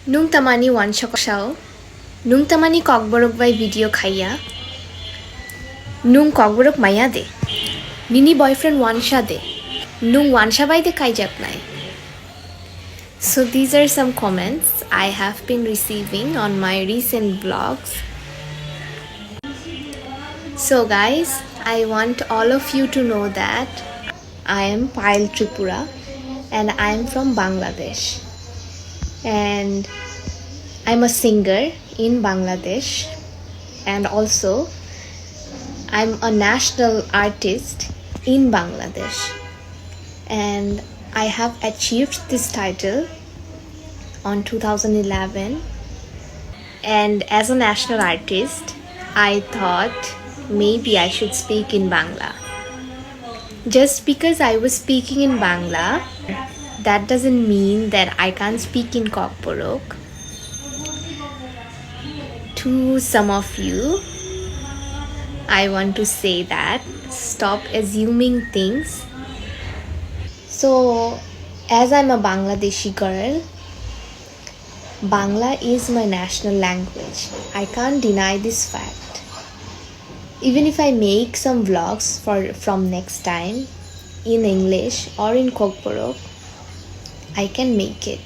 Nung tamani wansha sao, nung tamani kokborok by video khaya, nung kokborok maya de, nini boyfriend wansha de, nung wansha by de Khwlaijakmani. So these are some comments I have been receiving on my recent vlogs. So guys, I want all of you to know that I am Payel Tripura and I am from Bangladesh. And I'm a singer in Bangladesh, and also I'm a national artist in Bangladesh, and I have achieved this title on 2011. And as a national artist, I thought maybe I should speak in Bangla. Just because I was speaking in Bangla, that doesn't mean that I can't speak in Kokborok. To some of you, I want to say that stop assuming things. So, as I'm a Bangladeshi girl, Bangla is my national language. I can't deny this fact. Even if I make some vlogs from next time in English or in Kokborok, I can make it.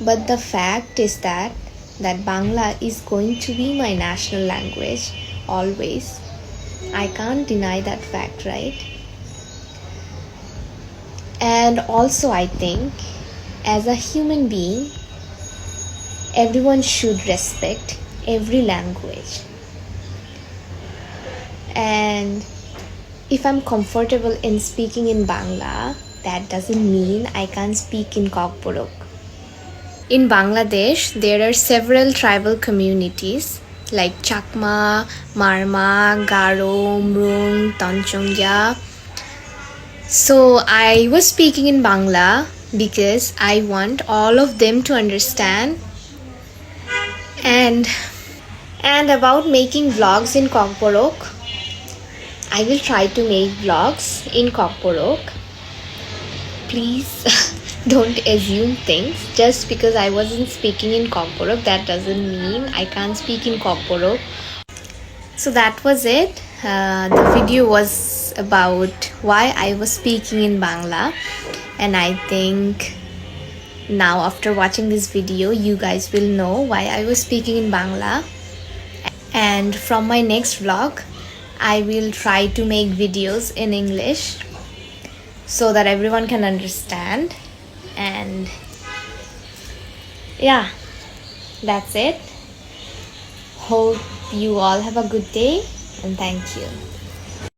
But the fact is that Bangla is going to be my national language always. I can't deny that fact, right? And also I think as a human being, everyone should respect every language. And if I'm comfortable in speaking in Bangla, that doesn't mean I can't speak in Kokborok. In Bangladesh, there are several tribal communities like Chakma, Marma, Garo, Mrung, Tanchongya. So I was speaking in Bangla because I want all of them to understand. And about making vlogs in Kokborok, I will try to make vlogs in Kokborok. Please don't assume things. Just because I wasn't speaking in Kokborok, that doesn't mean I can't speak in Kokborok. So that was it. The video was about why I was speaking in Bangla, and I think now after watching this video, you guys will know why I was speaking in Bangla. And from my next vlog, I will try to make videos in English so that everyone can understand. And yeah, that's it. Hope you all have a good day, and thank you.